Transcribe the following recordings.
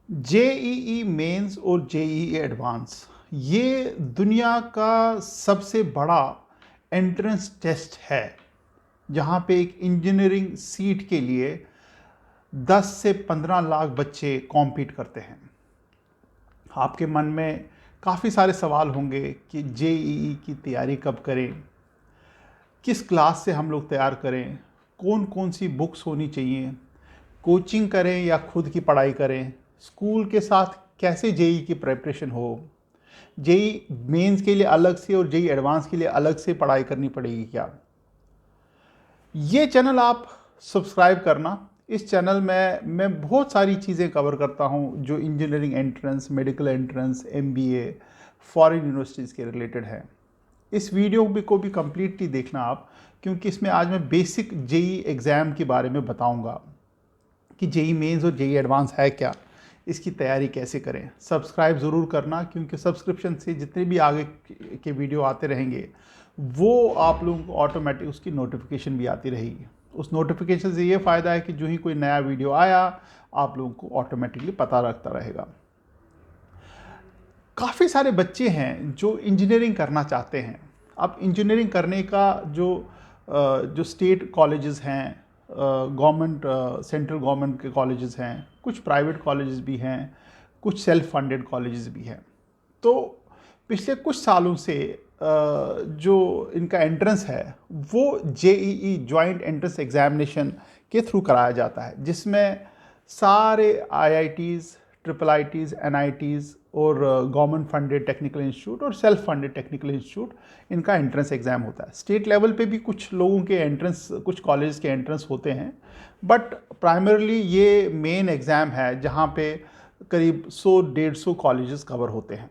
JEE mains और JEE advance ये दुनिया का सबसे बड़ा एंट्रेंस टेस्ट है, जहाँ पे एक इंजीनियरिंग सीट के लिए 10 से 15 लाख बच्चे कॉम्पीट करते हैं। आपके मन में काफ़ी सारे सवाल होंगे कि जेईई की तैयारी कब करें, किस क्लास से हम लोग तैयार करें, कौन कौन सी बुक्स होनी चाहिए, कोचिंग करें या खुद की पढ़ाई करें, स्कूल के साथ कैसे जेईई की प्रिपरेशन हो, जेईई मेंस के लिए अलग से और जेईई एडवांस के लिए अलग से पढ़ाई करनी पड़ेगी क्या। ये चैनल आप सब्सक्राइब करना। इस चैनल में मैं बहुत सारी चीज़ें कवर करता हूँ जो engineering entrance, medical entrance, MBA, foreign universities के रिलेटेड है। इस वीडियो को भी कम्प्लीटली देखना आप, क्योंकि इसमें आज मैं बेसिक जेईई एग्ज़ाम के बारे में बताऊंगा कि जेईई मेंस और जेईई एडवांस है क्या, इसकी तैयारी कैसे करें। सब्सक्राइब ज़रूर करना, क्योंकि सब्सक्रिप्शन से जितने भी आगे के वीडियो आते रहेंगे वो आप लोगों को ऑटोमेटिक उसकी नोटिफिकेशन भी आती रहेगी। उस नोटिफिकेशन से ये फ़ायदा है कि जो ही कोई नया वीडियो आया आप लोगों को ऑटोमेटिकली पता लगता रहेगा। काफ़ी सारे बच्चे हैं जो इंजीनियरिंग करना चाहते हैं। अब इंजीनियरिंग करने का जो स्टेट कॉलेजेस हैं, गवर्नमेंट, सेंट्रल गवर्नमेंट के कॉलेजेस हैं, कुछ प्राइवेट कॉलेजेस भी हैं, कुछ सेल्फ फंडेड कॉलेजेस भी हैं। तो पिछले कुछ सालों से जो इनका एंट्रेंस है वो जेईई जॉइंट एंट्रेंस एग्जामिनेशन के थ्रू कराया जाता है, जिसमें सारे आईआईटीज़, ट्रिपल आईटीज़, एनआईटीज़ और गवर्नमेंट फंडेड टेक्निकल इंस्टीट्यूट और सेल्फ फंडेड टेक्निकल इंस्टीट्यूट, इनका एंट्रेंस एग्ज़ाम होता है। स्टेट लेवल पे भी कुछ लोगों के एंट्रेंस, कुछ कॉलेज के एंट्रेंस होते हैं, बट प्राइमरली ये मेन एग्ज़ाम है जहाँ पे करीब 100-150 कॉलेजेस कवर होते हैं।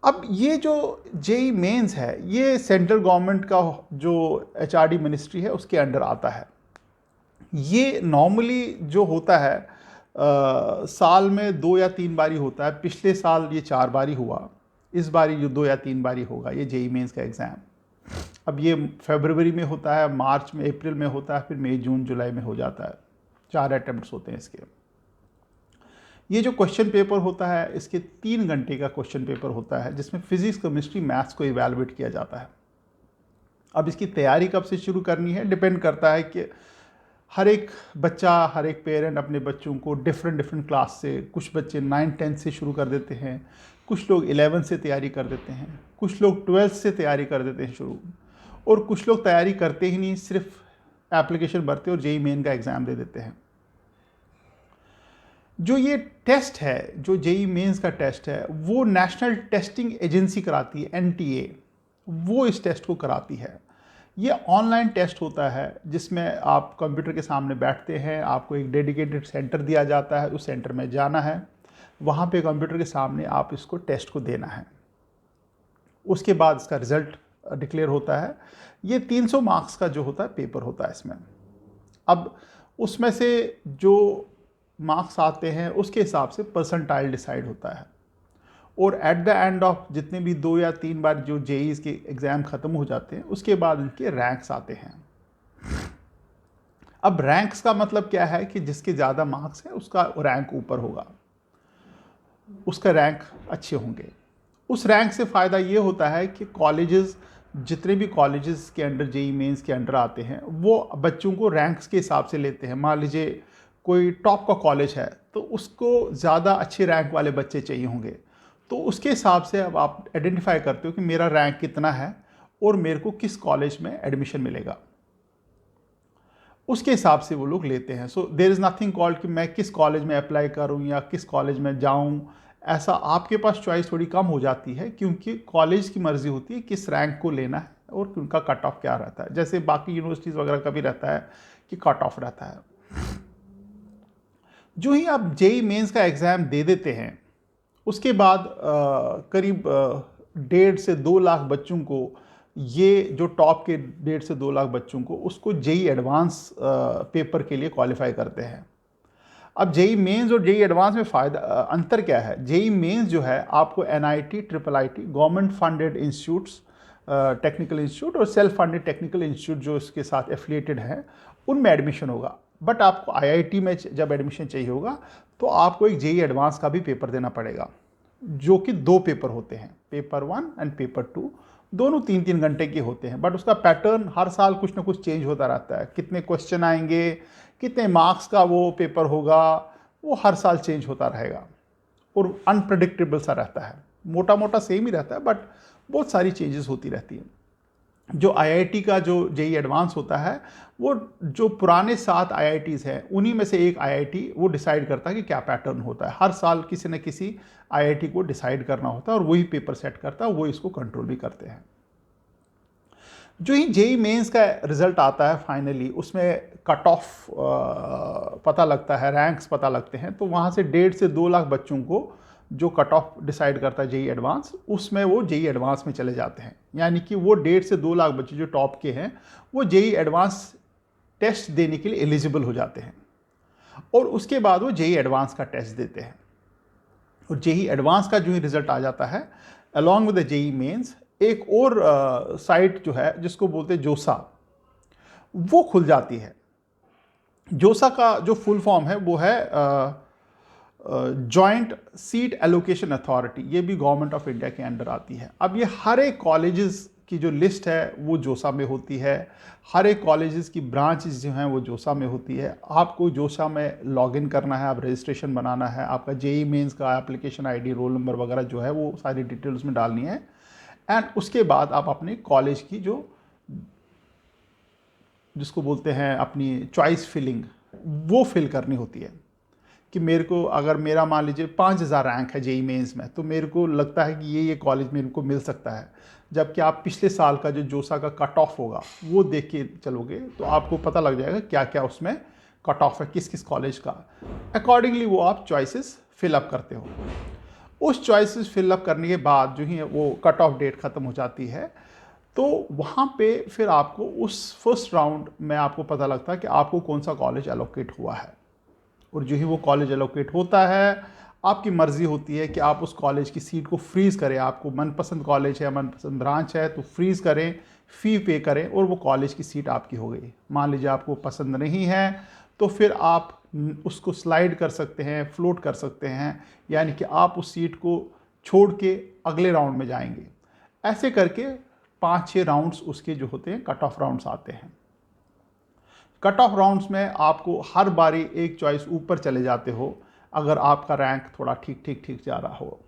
अब ये जो जेईई मेंस है ये सेंट्रल गवर्नमेंट का जो एचआरडी मिनिस्ट्री है उसके अंडर आता है। ये नॉर्मली जो होता है साल में 2 या 3 बारी होता है। पिछले साल ये 4 बारी हुआ, इस बारी जो 2 या 3 बारी होगा ये जेईई मेंस का एग्ज़ाम। अब ये फरवरी में होता है, मार्च में, अप्रैल में होता है, फिर मई, जून, जुलाई में हो जाता है। 4 अटेम्प्ट्स होते हैं इसके। ये जो क्वेश्चन पेपर होता है इसके 3 घंटे का क्वेश्चन पेपर होता है, जिसमें फिजिक्स, केमिस्ट्री, मैथ्स को इवैल्यूएट किया जाता है। अब इसकी तैयारी कब से शुरू करनी है डिपेंड करता है कि हर एक बच्चा, हर एक पेरेंट अपने बच्चों को डिफरेंट क्लास से, कुछ बच्चे 9-10 से शुरू कर देते हैं, कुछ लोग 11 से तैयारी कर देते हैं, कुछ लोग 12 से तैयारी कर देते हैं शुरू, और कुछ लोग तैयारी करते ही नहीं, सिर्फ एप्लीकेशन भरते और जेईई मेन का एग्ज़ाम दे देते हैं। जो ये टेस्ट है, जो जेईई मेंस का टेस्ट है, वो नेशनल टेस्टिंग एजेंसी कराती है, एनटीए, वो इस टेस्ट को कराती है। ये ऑनलाइन टेस्ट होता है जिसमें आप कंप्यूटर के सामने बैठते हैं, आपको एक डेडिकेटेड सेंटर दिया जाता है, उस सेंटर में जाना है, वहाँ पे कंप्यूटर के सामने आप इसको टेस्ट को देना है। उसके बाद इसका रिज़ल्ट डिक्लेयर होता है। ये 300 मार्क्स का जो होता है पेपर होता है इसमें। अब उसमें से जो मार्क्स आते हैं उसके हिसाब से परसेंटाइल डिसाइड होता है, और एट द एंड ऑफ जितने भी 2 या 3 बार जो जेईई के एग्ज़ाम ख़त्म हो जाते हैं उसके बाद इनके रैंक्स आते हैं। अब रैंक्स का मतलब क्या है कि जिसके ज़्यादा मार्क्स है उसका रैंक ऊपर होगा, उसका रैंक अच्छे होंगे। उस रैंक से फ़ायदा ये होता है कि कॉलेजेस, जितने भी कॉलेजेस के अंडर जेईई मेंस के अंडर आते हैं वो बच्चों को रैंक्स के हिसाब से लेते हैं। मान लीजिए कोई टॉप का कॉलेज है तो उसको ज़्यादा अच्छे रैंक वाले बच्चे चाहिए होंगे, तो उसके हिसाब से अब आप आइडेंटिफाई करते हो कि मेरा रैंक कितना है और मेरे को किस कॉलेज में एडमिशन मिलेगा, उसके हिसाब से वो लोग लेते हैं। So there is nothing called कि मैं किस कॉलेज में अप्लाई करूं या किस कॉलेज में जाऊं। ऐसा आपके पास चॉइस थोड़ी कम हो जाती है, क्योंकि कॉलेज की मर्जी होती है किस रैंक को लेना है और उनका कट ऑफ क्या रहता है। जैसे बाकी यूनिवर्सिटीज़ वगैरह का भी रहता है कि कट ऑफ रहता है। जो ही आप जेईई मेंस का एग्ज़ाम दे देते हैं उसके बाद करीब 1.5 से 2 लाख बच्चों को, ये जो टॉप के 1.5 से 2 लाख बच्चों को, उसको जेईई एडवांस पेपर के लिए क्वालिफाई करते हैं। अब जेईई मेंस और जेईई एडवांस में फ़ायदा, अंतर क्या है। जेईई मेंस जो है आपको NIT, triple IT, government funded institutes, technical institute और सेल्फ फंडेड टेक्निकल इंस्टीट्यूट जो इसके साथ एफिलिएटेड हैं उनमें एडमिशन होगा। बट आपको आईआईटी में जब एडमिशन चाहिए होगा तो आपको एक जेई एडवांस का भी पेपर देना पड़ेगा, जो कि 2 पेपर होते हैं, पेपर 1 एंड पेपर 2। दोनों 3-3 घंटे के होते हैं, बट उसका पैटर्न हर साल कुछ ना कुछ चेंज होता रहता है। कितने क्वेश्चन आएंगे, कितने मार्क्स का वो पेपर होगा, वो हर साल चेंज होता रहेगा और अनप्रडिक्टेबल सा रहता है। मोटा मोटा सेम ही रहता है, बट बहुत सारी चेंजेस होती रहती हैं। जो आईआईटी का जो जेई एडवांस होता है, वो जो पुराने 7 आईआईटीज़ हैं उन्हीं में से एक आईआईटी वो डिसाइड करता है कि क्या पैटर्न होता है। हर साल किसी न किसी आईआईटी को डिसाइड करना होता है और वही पेपर सेट करता है, वो इसको कंट्रोल भी करते हैं। जो ही जेई मेंस का रिजल्ट आता है फाइनली, उसमें कट ऑफ पता लगता है, रैंक्स पता लगते हैं, तो वहाँ से 1.5 से 2 लाख बच्चों को जो कट ऑफ डिसाइड करता है जेई एडवांस, उसमें वो जेई एडवांस में चले जाते हैं। यानी कि वो 1.5 से 2 लाख बच्चे जो टॉप के हैं वो जेई एडवांस टेस्ट देने के लिए एलिजिबल हो जाते हैं और उसके बाद वो जेई एडवांस का टेस्ट देते हैं। और जेई एडवांस का जो ही रिजल्ट आ जाता है along with the JEE Mains, एक और साइट जो है जिसको बोलते हैं जोसा, वो खुल जाती है। जोसा का जो फुल फॉर्म है वो है जॉइंट सीट एलोकेशन अथॉरिटी। ये भी गवर्नमेंट ऑफ इंडिया के अंडर आती है। अब ये हर एक कॉलेजेस की जो लिस्ट है वो जोसा में होती है, हर एक कॉलेजेस की ब्रांचेस जो हैं वो जोसा में होती है। आपको जोसा में लॉगिन करना है, आप रजिस्ट्रेशन बनाना है, आपका जेई मेंस का एप्लीकेशन आईडी, रोल नंबर वगैरह जो है वो सारी डिटेल उसमें डालनी है। एंड उसके बाद आप अपने कॉलेज की जो जिसको बोलते हैं अपनी चॉइस फिलिंग, वो फिल करनी होती है कि मेरे को, अगर मेरा मान लीजिए 5000 रैंक है जेई मेंस में, तो मेरे को लगता है कि ये कॉलेज मेरे को मिल सकता है। जबकि आप पिछले साल का जो जोसा का कट ऑफ होगा वो देख के चलोगे तो आपको पता लग जाएगा क्या क्या उसमें कट ऑफ है, किस किस कॉलेज का। अकॉर्डिंगली वो आप चॉइसेस फिलअप करते हो। उस चॉइसेस फिलअप करने के बाद जो ही वो कट ऑफ डेट ख़त्म हो जाती है, तो वहाँ पे फिर आपको उस फर्स्ट राउंड में आपको पता लगता है कि आपको कौन सा कॉलेज एलोकेट हुआ है। और जो ही वो कॉलेज एलोकेट होता है, आपकी मर्ज़ी होती है कि आप उस कॉलेज की सीट को फ्रीज़ करें। आपको मनपसंद कॉलेज है, मनपसंद ब्रांच है, तो फ्रीज़ करें, फ़ी पे करें और वो कॉलेज की सीट आपकी हो गई। मान लीजिए आपको पसंद नहीं है तो फिर आप उसको स्लाइड कर सकते हैं, फ्लोट कर सकते हैं, यानी कि आप उस सीट को छोड़ के अगले राउंड में जाएंगे। ऐसे करके 5-6 राउंड्स उसके जो होते हैं कट ऑफ राउंड्स आते हैं। कट ऑफ राउंड्स में आपको हर बारी एक चॉइस ऊपर चले जाते हो अगर आपका रैंक थोड़ा ठीक जा रहा हो।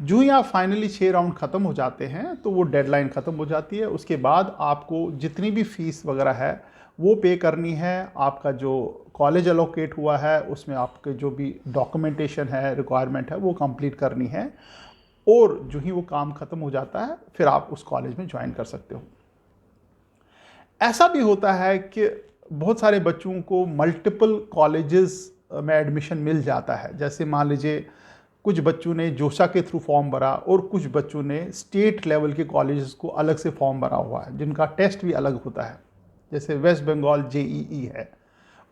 जो ही आप फाइनली 6 राउंड ख़त्म हो जाते हैं तो वो डेडलाइन ख़त्म हो जाती है। उसके बाद आपको जितनी भी फीस वगैरह है वो पे करनी है। आपका जो कॉलेज एलोकेट हुआ है उसमें आपके जो भी डॉक्यूमेंटेशन है, रिक्वायरमेंट है, वो कंप्लीट करनी है। और जो ही वो काम ख़त्म हो जाता है फिर आप उस कॉलेज में ज्वाइन कर सकते हो। ऐसा भी होता है कि बहुत सारे बच्चों को मल्टीपल कॉलेजेस में एडमिशन मिल जाता है। जैसे मान लीजिए कुछ बच्चों ने जोसा के थ्रू फॉर्म भरा और कुछ बच्चों ने स्टेट लेवल के कॉलेजेस को अलग से फॉर्म भरा हुआ है, जिनका टेस्ट भी अलग होता है। जैसे वेस्ट बंगाल जेईई है,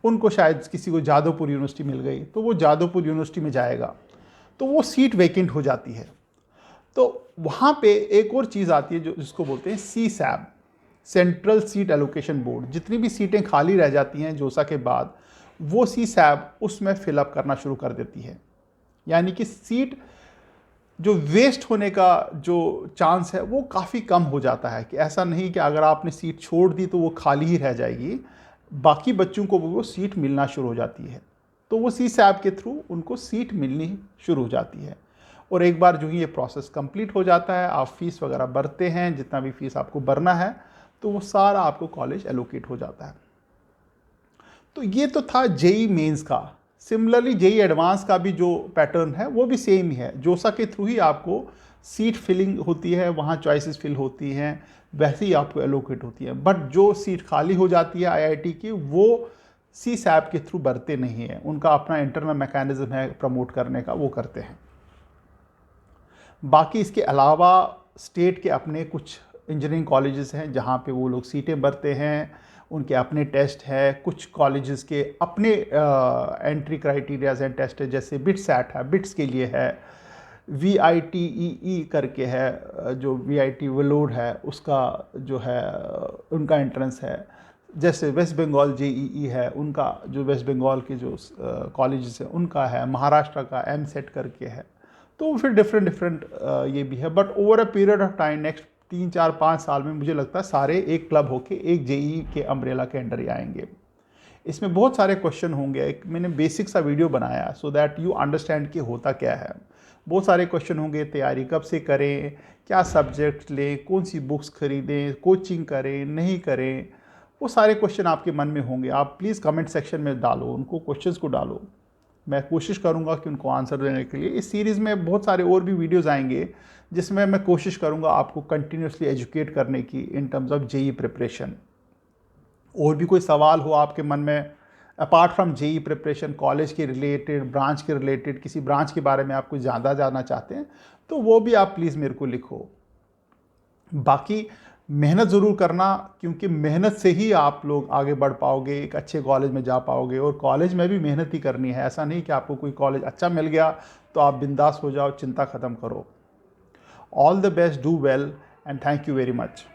उनको शायद किसी को जादवपुर यूनिवर्सिटी मिल गई तो वो जादवपुर यूनिवर्सिटी में जाएगा, तो वो सीट वैकेंट हो जाती है। तो वहाँ पे एक और चीज़ आती है जो जिसको बोलते हैं CSAB, central seat allocation board. जितनी भी सीटें खाली रह जाती हैं जोसा के बाद, वो CSAB उसमें फिलअप करना शुरू कर देती है। यानी कि सीट जो वेस्ट होने का जो चांस है वो काफ़ी कम हो जाता है। कि ऐसा नहीं कि अगर आपने सीट छोड़ दी तो वो खाली ही रह जाएगी, बाकी बच्चों को वो सीट मिलना शुरू हो जाती है। तो वो CSAB के थ्रू उनको सीट मिलनी शुरू हो जाती है। और एक बार जो ही ये प्रोसेस कंप्लीट हो जाता है, आप फीस वगैरह भरते हैं, जितना भी फीस आपको भरना है, तो वो सारा आपको कॉलेज एलोकेट हो जाता है। तो ये तो था जेई मेंस का। सिमिलरली जेई एडवांस का भी जो पैटर्न है वो भी सेम ही है। जोसा के थ्रू ही आपको सीट फिलिंग होती है, वहाँ चॉइसेस फिल होती हैं, वैसे ही आपको एलोकेट होती है। बट जो सीट खाली हो जाती है आईआईटी की, वो CSAB के थ्रू भरते नहीं है। उनका अपना इंटरनल मैकेनिज्म है प्रमोट करने का, वो करते हैं। बाकी इसके अलावा स्टेट के अपने कुछ इंजीनियरिंग कॉलेजेस हैं जहाँ पे वो लोग सीटें भरते हैं, उनके अपने टेस्ट है। कुछ कॉलेजेस के अपने एंट्री क्राइटेरियाज एंड टेस्ट है, जैसे बिट्सैट है, बिट्स के लिए है, VITEE करके है, जो VIT वेलोर है उसका जो है उनका एंट्रेंस है। जैसे वेस्ट बंगाल जेईई है, उनका जो वेस्ट बंगाल के जो कॉलेजेस हैं उनका है, महाराष्ट्र का एम सेट करके है, तो फिर डिफरेंट डिफरेंट ये भी है। But over a period of time next 3 4 5 साल में मुझे लगता है सारे एक क्लब होके एक जेईई के अम्ब्रेला के अंडर ही आएंगे। इसमें बहुत सारे क्वेश्चन होंगे, एक मैंने बेसिक सा वीडियो बनाया सो दैट यू अंडरस्टैंड कि होता क्या है। बहुत सारे क्वेश्चन होंगे, तैयारी कब से करें, क्या सब्जेक्ट लें, कौन सी बुक्स खरीदें, कोचिंग करें नहीं करें, वो सारे क्वेश्चन आपके मन में होंगे। आप प्लीज़ कमेंट सेक्शन में डालो, उनको क्वेश्चंस को डालो, मैं कोशिश करूंगा कि उनको आंसर देने के लिए। इस सीरीज़ में बहुत सारे और भी वीडियोस आएंगे जिसमें मैं कोशिश करूंगा आपको कंटिन्यूसली एजुकेट करने की in terms of JEE preparation. और भी कोई सवाल हो आपके मन में apart from JEE preparation, college के रिलेटेड, ब्रांच के रिलेटेड, किसी ब्रांच के बारे में आप कुछ ज़्यादा जानना चाहते हैं तो वो भी आप प्लीज़ मेरे को लिखो। बाकी मेहनत ज़रूर करना, क्योंकि मेहनत से ही आप लोग आगे बढ़ पाओगे, एक अच्छे कॉलेज में जा पाओगे। और कॉलेज में भी मेहनत ही करनी है, ऐसा नहीं कि आपको कोई कॉलेज अच्छा मिल गया तो आप बिंदास हो जाओ, चिंता ख़त्म करो। All the best, do well and thank you very much.